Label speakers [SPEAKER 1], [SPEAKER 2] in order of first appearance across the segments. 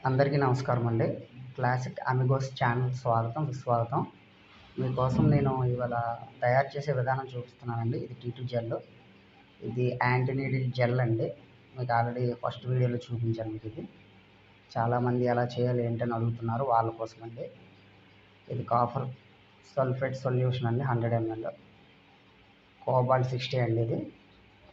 [SPEAKER 1] అందరికీ నమస్కారం అండి. క్లాసిక్ అమిగోస్ ఛానల్ స్వాగతం, సుస్వాగతం. మీకోసం నేను ఇవాళ తయారు చేసే విధానం చూపిస్తున్నానండి. ఇది టీ2 జెల్. ఇది యాంటీ నీడిల్ జెల్ అండి. మీకు ఆల్రెడీ ఫస్ట్ వీడియోలో చూపించాను మీకు ఇది. చాలామంది ఎలా చేయాలి ఏంటని అడుగుతున్నారు, వాళ్ళ కోసం అండి. ఇది కాపర్ సల్ఫేట్ సొల్యూషన్ అండి, 100 ml. కోబాల్ట్ 60 అండి ఇది.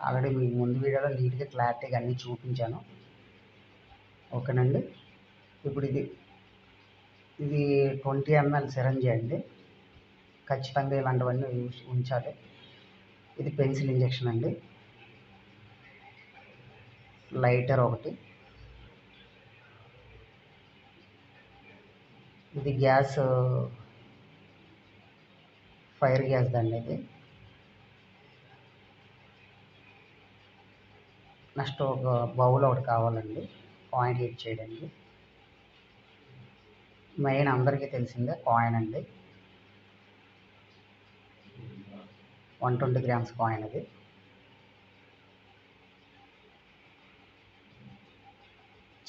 [SPEAKER 1] ఆల్రెడీ మీకు ముందు వీడియోలో నీట్గా క్లారిటీగా అన్నీ చూపించాను. ఓకేనండి. ఇప్పుడు ఇది 20 ml సిరంజి అండి. ఖచ్చితంగా ఇలాంటివన్నీ ఉంచాలి. ఇది పెన్సిల్ ఇంజెక్షన్ అండి. లైటర్ ఒకటి. ఇది గ్యాస్, ఫైర్ గ్యాస్ దండి ఇది. నెక్స్ట్ ఒక బౌల్ ఒకటి కావాలండి కాయిన్ హీట్ చేయడానికి. మెయిన్ అందరికీ తెలిసిందే కాయిన్ అండి. 120 grams కాయిన్ అది.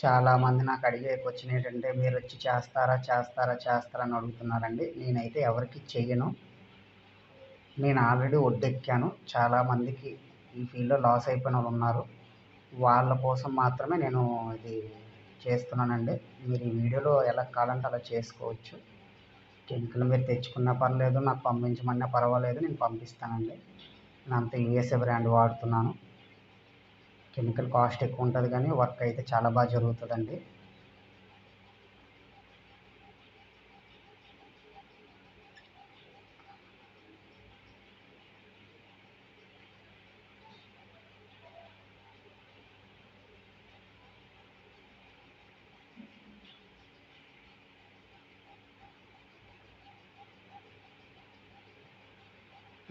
[SPEAKER 1] చాలామంది నాకు అడిగే క్వశ్చన్ ఏంటంటే, మీరు వచ్చి చేస్తారా అని అడుగుతున్నారండి. నేనైతే ఎవరికి చెయ్యను. నేను ఆల్రెడీ ఒడ్డెక్కాను. చాలామందికి ఈ ఫీల్డ్లో లాస్ అయిపోయిన వాళ్ళు ఉన్నారు. వాళ్ళ కోసం మాత్రమే నేను ఇది చేస్తున్నానండి. మీరు ఈ వీడియోలో ఎలా కావాలంటే అలా చేసుకోవచ్చు. కెమికల్ మీరు తెచ్చుకున్నా పర్లేదు, నాకు పంపించమన్నా పర్వాలేదు, నేను పంపిస్తానండి. నేను అంతా యూఎస్ఏ బ్రాండ్ వాడుతున్నాను. కెమికల్ కాస్ట్ ఎక్కువ ఉంటుంది కానీ వర్క్ అయితే చాలా బాగా జరుగుతుందండి.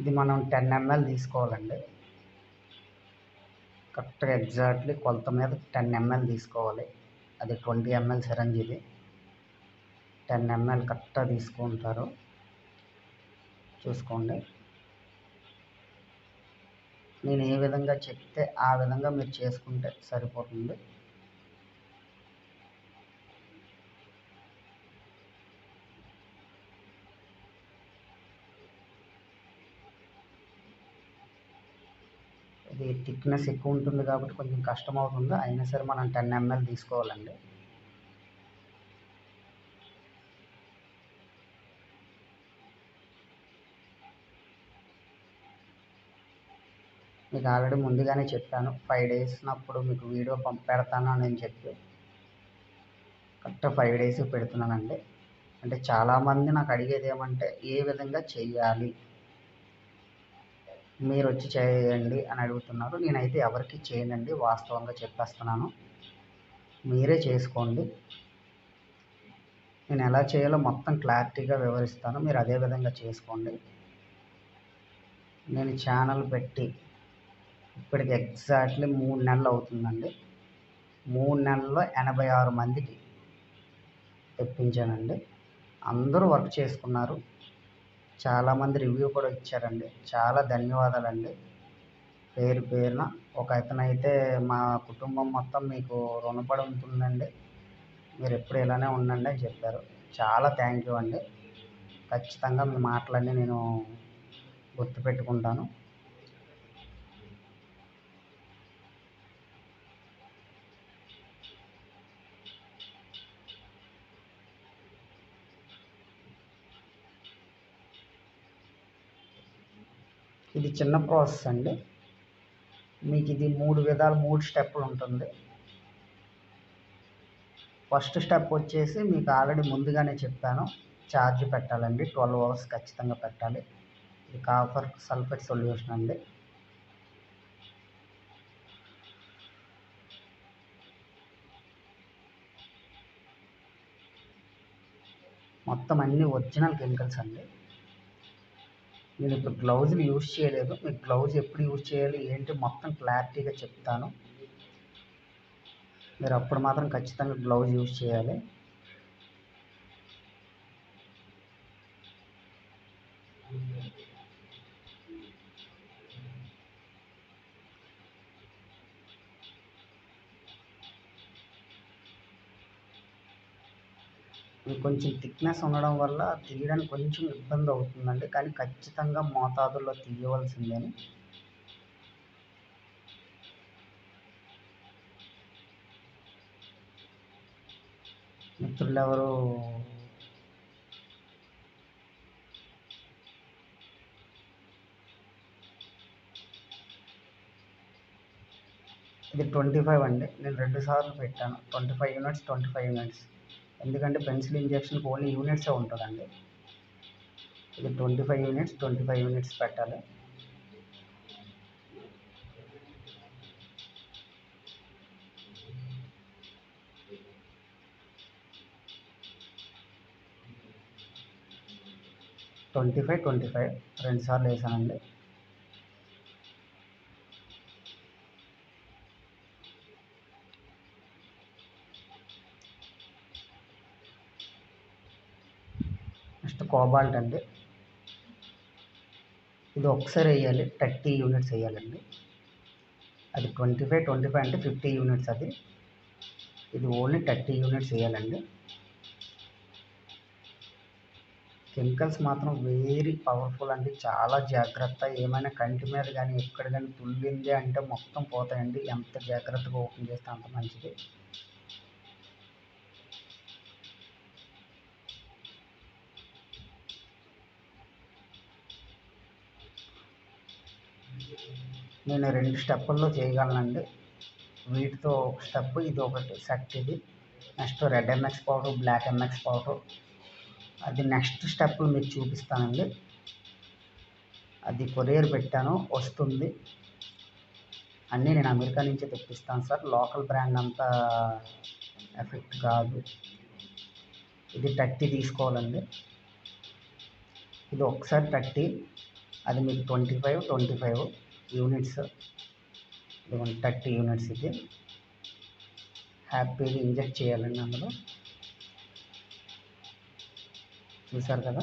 [SPEAKER 1] ఇది మనం 10 ml తీసుకోవాలండి. కరెక్ట్గా ఎగ్జాక్ట్లీ కొలత మీద 10 ml తీసుకోవాలి. అది 20 ml సిరంజ్. ఇది 10 ml కరెక్ట్గా తీసుకుంటారు, చూసుకోండి. నేను ఏ విధంగా చెప్తే ఆ విధంగా మీరు చేసుకుంటే సరిపోతుంది. ఇది థిక్నెస్ ఎక్కువ ఉంటుంది కాబట్టి కొంచెం కష్టం అవుతుంది. అయినా సరే మనం 10 ml తీసుకోవాలండి. మీకు ఆల్రెడీ ముందుగానే చెప్పాను, 5 days అప్పుడు మీకు వీడియో పెడతాను అని చెప్పి కరెక్ట్గా 5 days పెడుతున్నానండి. అంటే చాలామంది నాకు అడిగేది ఏమంటే, ఏ విధంగా చెయ్యాలి, మీరు వచ్చి చేయండి అని అడుగుతున్నారు. నేనైతే ఎవరికి చేయనండి, వాస్తవంగా చెప్పేస్తున్నాను. మీరే చేసుకోండి. నేను ఎలా చేయాలో మొత్తం క్లారిటీగా వివరిస్తాను, మీరు అదే విధంగా చేసుకోండి. నేను ఛానల్ పెట్టి ఇప్పటికి ఎగ్జాక్ట్లీ 3 నెలలు అవుతుందండి. 3 నెలల్లో 86 మందికి తెప్పించానండి. అందరూ వర్క్ చేసుకున్నారు. చాలామంది రివ్యూ కూడా ఇచ్చారండి. చాలా ధన్యవాదాలండి పేరు పేరున. ఒక అతనైతే, మా కుటుంబం మొత్తం మీకు రుణపడి ఉంటుందండి, మీరు ఎప్పుడు ఇలానే ఉండండి అని చెప్పారు. చాలా థ్యాంక్ యూ అండి. ఖచ్చితంగా మీ మాటలన్నీ నేను గుర్తుపెట్టుకుంటాను. ఇది చిన్న ప్రాసెస్ అండి. మీకు ఇది 3 విధాలు, 3 స్టెప్పులు ఉంటుంది. ఫస్ట్ స్టెప్ వచ్చేసి మీకు ఆల్రెడీ ముందుగానే చెప్పాను, ఛార్జ్ పెట్టాలండి. 12 hours ఖచ్చితంగా పెట్టాలి. ఇది కాపర్ సల్ఫేట్ సొల్యూషన్ అండి. మొత్తం అన్నీ ఒరిజినల్ కెమికల్స్ అండి. నేను ఇప్పుడు గ్లౌజులు యూజ్ చేయలేదు. మీకు గ్లౌజ్ ఎప్పుడు యూజ్ చేయాలి ఏంటి మొత్తం క్లారిటీగా చెప్తాను. మీరు అప్పుడు మాత్రం ఖచ్చితంగా గ్లౌజ్ యూజ్ చేయాలి. ఇది కొంచెం థిక్నెస్ ఉండడం వల్ల తీయడానికి కొంచెం ఇబ్బంది అవుతుందండి, కానీ ఖచ్చితంగా మోతాదుల్లో తీయవలసిందేని. మిత్రులెవరు ఇది 25 అండి. నేను 2 సార్లు పెట్టాను. 25 యూనిట్స్, 25 యూనిట్స్. ఎందుకంటే పెన్సిల్ ఇంజెక్షన్కి ఓన్లీ యూనిట్సే ఉంటుందండి. ఇది 25 యూనిట్స్, 25 యూనిట్స్ పెట్టాలి. ట్వంటీ ఫైవ్ 2 సార్లు వేసానండి. నెక్స్ట్ కోబాల్ట్ అండి. ఇది ఒకసారి వేయాలి, 30 యూనిట్స్ వేయాలండి. అది 25 అంటే 50 యూనిట్స్ అది. ఇది ఓన్లీ 30 యూనిట్స్ వేయాలండి. కెమికల్స్ మాత్రం వెరీ పవర్ఫుల్ అండి. చాలా జాగ్రత్త. ఏమైనా కంటి మీద కానీ ఎక్కడ కానీ తుల్లింది అంటే మొత్తం పోతాయండి. ఎంత జాగ్రత్తగా ఓపెన్ చేస్తే అంత మంచిది. నేను 2 స్టెప్పుల్లో చేయగలనండి. వీటితో ఒక స్టెప్, ఇది ఒకటి సెట్. ఇది next red MX powder, black MX powder, అది నెక్స్ట్ స్టెప్ మీకు చూపిస్తానండి. అది కొరియర్ పెట్టాను, వస్తుంది. అన్నీ నేను అమెరికా నుంచే తెప్పిస్తాను సార్. లోకల్ బ్రాండ్ అంతా ఎఫెక్ట్ కాదు. ఇది 30 తీసుకోవాలండి. ఇది ఒకసారి 30, అది మీకు 25 యూనిట్స్. ఇది 30 యూనిట్స్. ఇది హ్యాపీగా ఇంజెక్ట్ చేయాలండి అందులో. చూసారు కదా.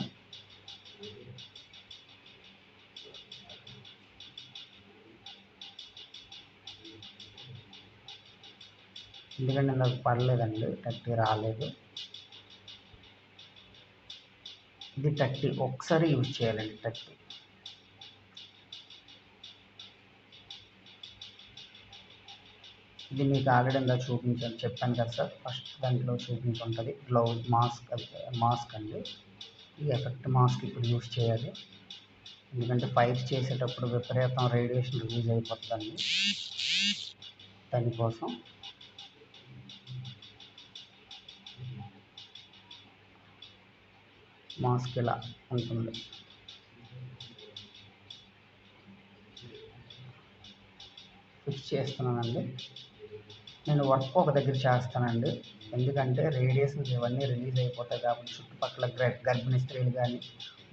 [SPEAKER 1] ఎందుకంటే నాకు పడలేదండి, 30 రాలేదు. ఇది 30 ఒకసారి యూజ్ చేయాలండి. 30 ఇది మీకు ఆల్రెడీ ఇందా చూపించాను, చెప్పాను కదా సార్. ఫస్ట్ దాంట్లో చూపించి ఉంటుంది గ్లౌజ్ మాస్క్ అండి. ఈ ఎఫెక్ట్ మాస్క్ ఇప్పుడు యూజ్ చేయాలి. ఎందుకంటే ఫైర్ చేసేటప్పుడు విపరీతం రేడియేషన్ రిలీజ్ అయిపోతుందండి. దానికోసం మాస్క్ ఇలా ఉంటుంది. ఫిక్స్ చేస్తున్నానండి. నేను వర్క్ ఒక దగ్గర చేస్తానండి. ఎందుకంటే రేడియేషన్స్ ఇవన్నీ రిలీజ్ అయిపోతాయి కాబట్టి చుట్టుపక్కల గర్భిణీ స్త్రీలు కానీ,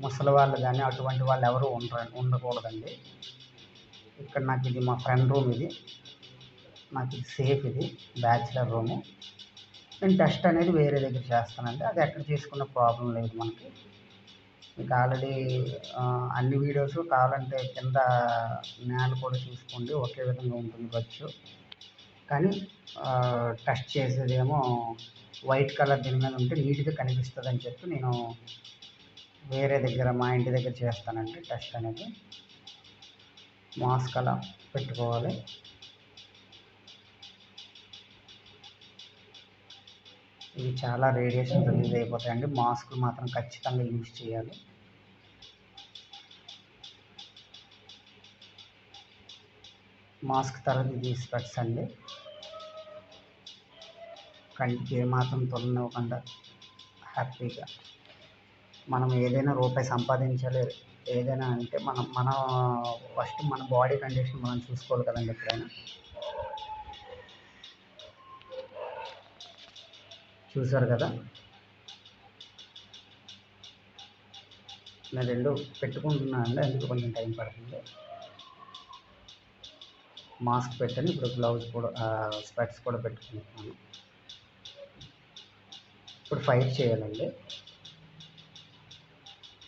[SPEAKER 1] ముసలి వాళ్ళు కానీ, అటువంటి వాళ్ళు ఎవరు ఉండకూడదండి. ఇక్కడ నాకు ఇది మా ఫ్రెండ్ రూమ్. ఇది నాకు ఇది సేఫ్. ఇది బ్యాచిలర్ రూము. నేను టెస్ట్ అనేది వేరే దగ్గర చేస్తానండి. అది ఎక్కడ చేసుకున్న ప్రాబ్లం లేదు మనకి. మీకు ఆల్రెడీ అన్ని వీడియోస్ కావాలంటే కింద నేల కూడా చూసుకోండి, ఒకే విధంగా ఉంటుంది ఖర్చు. కానీ టెస్ట్ చేసేదేమో వైట్ కలర్ దీని మీద ఉంటే నీట్గా కనిపిస్తుంది అని చెప్పి నేను వేరే దగ్గర మా ఇంటి దగ్గర చేస్తానండి టెస్ట్ అనేది. మాస్క్ అలా పెట్టుకోవాలి. ఇవి చాలా రేడియేషన్ రిలీజ్ అయిపోతాయండి. మాస్క్ మాత్రం ఖచ్చితంగా యూజ్ చేయాలి. మాస్క్ తర్వాత ఇది స్పెట్స్ అండి. కంటికి ఏమాత్రం తొలనివ్వకుండా హ్యాపీగా మనం ఏదైనా రూపాయి సంపాదించాలి, ఏదైనా అంటే మన ఫస్ట్ మన బాడీ కండిషన్ మనం చూసుకోవాలి కదండి ఎప్పుడైనా. చూసారు కదా. నేను 2 పెట్టుకుంటున్నాను అండి, అందుకు కొంచెం టైం పడుతుంది. మాస్క్ పెట్టాను, ఇప్పుడు గ్లౌజ్ కూడా స్పెట్స్ కూడా పెట్టుకుంటున్నాను. ఇప్పుడు ఫైర్ చేయాలండి.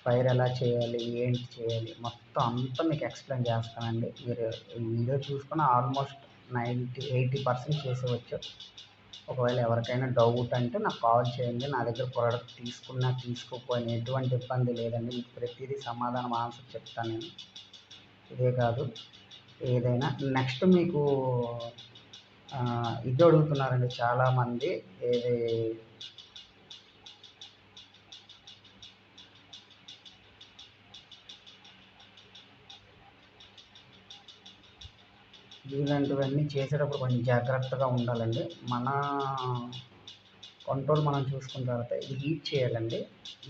[SPEAKER 1] ఫైర్ ఎలా చేయాలి, ఏంటి చేయాలి మొత్తం అంతా మీకు ఎక్స్ప్లెయిన్ చేస్తానండి. మీరు వీడియో చూసుకుని ఆల్మోస్ట్ 80% చేసేవచ్చు. ఒకవేళ ఎవరికైనా డౌట్ అంటే నాకు కాల్ చేయండి. నా దగ్గర ప్రోడక్ట్ తీసుకున్నా తీసుకోకపోయినా ఎటువంటి ఇబ్బంది లేదండి. మీకు ప్రతిదీ సమాధానం ఆన్సర్ చెప్తాను నేను. ఇదే కాదు ఏదైనా. నెక్స్ట్ మీకు ఇది అడుగుతున్నారండి చాలామంది, ఏది ఇలాంటివన్నీ చేసేటప్పుడు కొంచెం జాగ్రత్తగా ఉండాలండి. మన కంట్రోల్ మనం చూసుకున్న తర్వాత ఇది హీట్ చేయాలండి.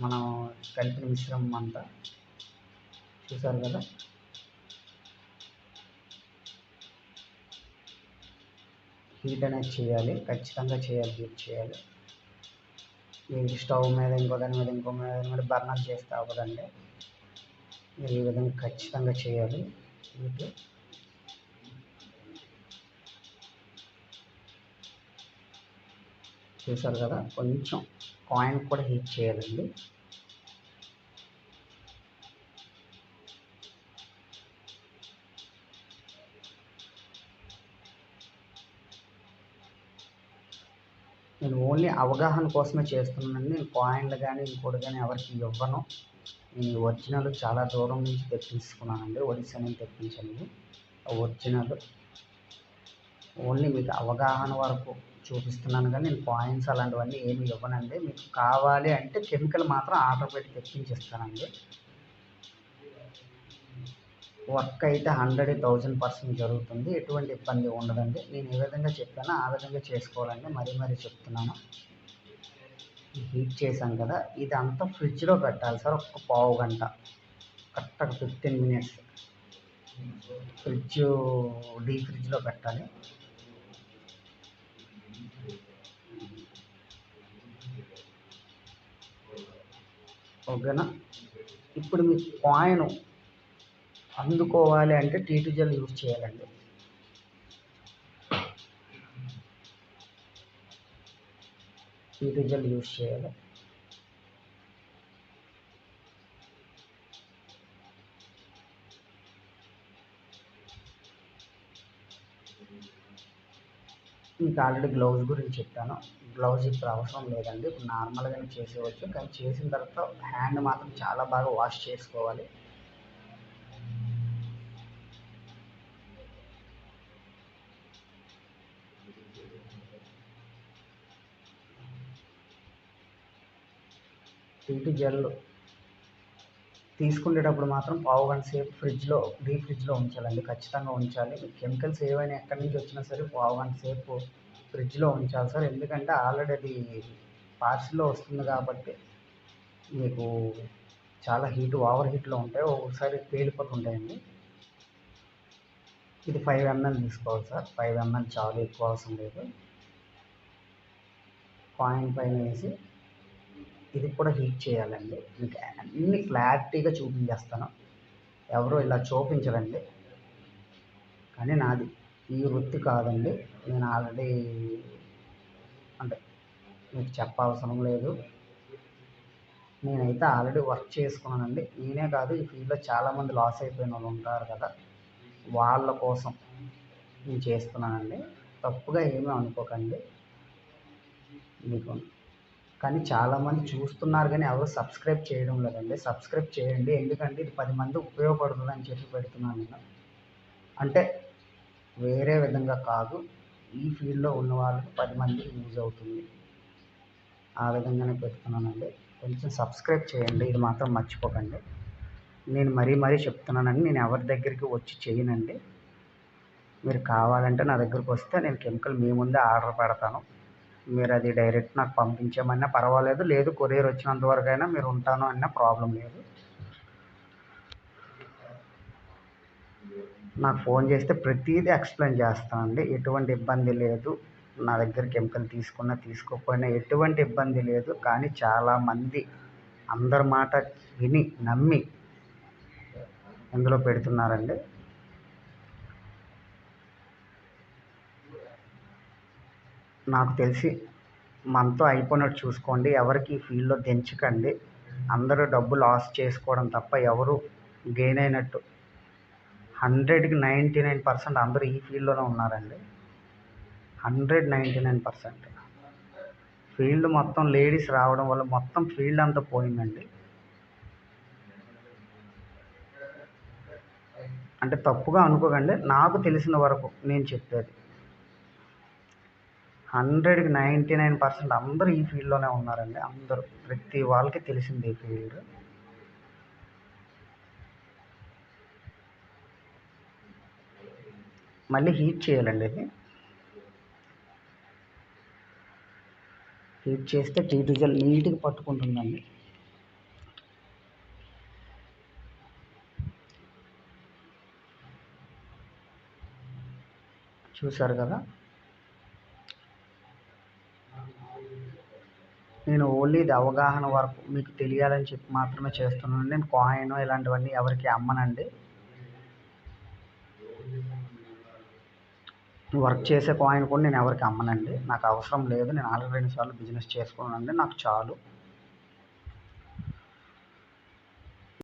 [SPEAKER 1] మనం కలిపిన మిశ్రమం అంతా చూసారు కదా. హీట్ అనేది చేయాలి, ఖచ్చితంగా చేయాలి, హీట్ చేయాలి. మీరు స్టవ్ మీద ఇంకో దాని మీద ఇంకో మీద బర్నర్ చేస్తే అవ్వదండి. మీరు ఈ విధంగా ఖచ్చితంగా చేయాలి హీట్. చూసారు కదా, కొంచెం కాయిన్ కూడా హీట్ చేయాలండి. నేను ఓన్లీ అవగాహన కోసమే చేస్తున్నానండి. నేను కాయిన్లు కానీ ఇంకోటి కానీ ఎవరికి ఇవ్వను. ఈ ఒరిజినల్ చాలా దూరం నుంచి తెప్పించుకున్నానండి, ఒడిశా నుంచి తెప్పించాను. ఒరిజినల్ ఓన్లీ మీకు అవగాహన వరకు చూపిస్తున్నాను, కానీ నేను కాయిన్స్ అలాంటివన్నీ ఏమి ఇవ్వనండి. మీకు కావాలి అంటే కెమికల్ మాత్రం ఆర్డర్ పెట్టి తెప్పించిస్తానండి. వర్క్ అయితే 100,000% జరుగుతుంది. ఎటువంటి ఇబ్బంది ఉండదండి. నేను ఏ విధంగా చెప్పానో ఆ విధంగా చేసుకోవాలండి. మరీ చెప్తున్నాను. హీట్ చేశాం కదా, ఇదంతా ఫ్రిడ్జ్లో పెట్టాలి సార్. ఒక పావు గంట, కరెక్ట్గా 15 మినిట్స్ డీప్ ఫ్రిడ్జ్లో పెట్టాలి. ఓకేనా. ఇప్పుడు మీ కాయిన్ అందుకోవాలి అంటే టీ2 జెల్ యూజ్ చేయాలండి. టీ2 జెల్ యూజ్ చేయాలి. మీకు ఆల్రెడీ గ్లౌజ్ గురించి చెప్పాను. గ్లౌజ్ ఇప్పుడు అవసరం లేదండి. ఇప్పుడు నార్మల్గానే చేసేవచ్చు, కానీ చేసిన తర్వాత హ్యాండ్ మాత్రం చాలా బాగా వాష్ చేసుకోవాలి. టీ2 జెల్ తీసుకునేటప్పుడు మాత్రం పావు గంట సేపు డీప్ ఫ్రిడ్జ్లో ఉంచాలండి. ఖచ్చితంగా ఉంచాలి. కెమికల్స్ ఏవైనా ఎక్కడి నుంచి వచ్చినా సరే పావు గంట సేపు ఫ్రిడ్జ్లో ఉంచాలి సార్. ఎందుకంటే ఆల్రెడీ అది పార్సిల్లో వస్తుంది కాబట్టి మీకు చాలా ఓవర్ హీట్లో ఉంటాయి, ఒక్కొక్కసారి పేలిపోతుంటాయండి. ఇది 5 ml తీసుకోవాలి సార్. 5 ml చాలు, ఎక్కువ అవసరం లేదు. కాయిన్ పైన వేసి ఇది కూడా హీట్ చేయాలండి. మీకు అన్ని క్లారిటీగా చూపించేస్తాను. ఎవరు ఇలా చూపించరండి, కానీ నాది ఈ వృత్తి కాదండి. నేను ఆల్రెడీ అంటే మీకు చెప్పవసరం లేదు. నేనైతే ఆల్రెడీ వర్క్ చేసుకున్నానండి. నేనే కాదు, ఈ ఫీల్డ్లో చాలామంది లాస్ అయిపోయిన వాళ్ళు ఉంటారు కదా, వాళ్ళ కోసం నేను చేస్తున్నానండి. తప్పుగా ఏమీ అనుకోకండి. మీకు కానీ చాలామంది చూస్తున్నారు కానీ ఎవరు సబ్స్క్రైబ్ చేయడం లేదండి. సబ్స్క్రైబ్ చేయండి, ఎందుకంటే ఇది 10 మంది ఉపయోగపడుతుందని చెప్పి పెడుతున్నాను నేను. అంటే వేరే విధంగా కాదు, ఈ ఫీల్డ్లో ఉన్న వాళ్ళకి 10 మందికి యూజ్ అవుతుంది, ఆ విధంగానే పెడుతున్నానండి. కొంచెం సబ్స్క్రైబ్ చేయండి, ఇది మాత్రం మర్చిపోకండి. నేను మరీ చెప్తున్నానండి, నేను ఎవరి దగ్గరికి వచ్చి చేయనండి. మీరు కావాలంటే నా దగ్గరికి వస్తే నేను కెమికల్ మీ ముందే ఆర్డర్ పెడతాను. మీరు అది డైరెక్ట్ నాకు పంపించేమన్నా పర్వాలేదు, లేదు కొరియర్ వచ్చినంత వరకైనా మీరు ఉంటాను అన్నా ప్రాబ్లం లేదు. నాకు ఫోన్ చేస్తే ప్రతిదీ ఎక్స్ప్లెయిన్ చేస్తానండి. ఎటువంటి ఇబ్బంది లేదు. నా దగ్గర కెమికల్ తీసుకున్నా తీసుకోకపోయినా ఎటువంటి ఇబ్బంది లేదు. కానీ చాలామంది అందరి మాట విని నమ్మి ఇందులో పెడుతున్నారండి. నాకు తెలిసి మనతో అయిపోయినట్టు చూసుకోండి. ఎవరికి ఈ ఫీల్డ్లో దించకండి. అందరూ డబ్బు లాస్ చేసుకోవడం తప్ప ఎవరు గెయిన్ అయినట్టు 100కి 99% అందరూ ఈ ఫీల్డ్లోనే ఉన్నారండి. 199%. ఫీల్డ్ మొత్తం లేడీస్ రావడం వల్ల మొత్తం ఫీల్డ్ అంతా పోయిందండి. అంటే తప్పుగా అనుకోకండి, నాకు తెలిసిన వరకు నేను చెప్పేది. 100కి 99% అందరూ ఈ ఫీల్డ్‌లోనే ఉన్నారండి. అందరూ, ప్రతి వాళ్ళకి తెలిసింది ఈ ఫీల్డ్. మళ్ళీ హీట్ చేయాలండి ఇది. హీట్ చేస్తే టీ జెల్ నీట్‌గా పట్టుకుంటుందండి. చూసారు కదా. నేను ఓన్లీ ఇది అవగాహన వరకు మీకు తెలియాలని చెప్పి మాత్రమే చేస్తున్నాను. నేను కాయిన్ ఇలాంటివన్నీ ఎవరికి అమ్మనండి. వర్క్ చేసే కాయిన్ కూడా నేను ఎవరికి అమ్మనండి. నాకు అవసరం లేదు. నేను ఆల్రెడీ 2 సార్లు బిజినెస్ చేసుకున్నానండి, నాకు చాలు.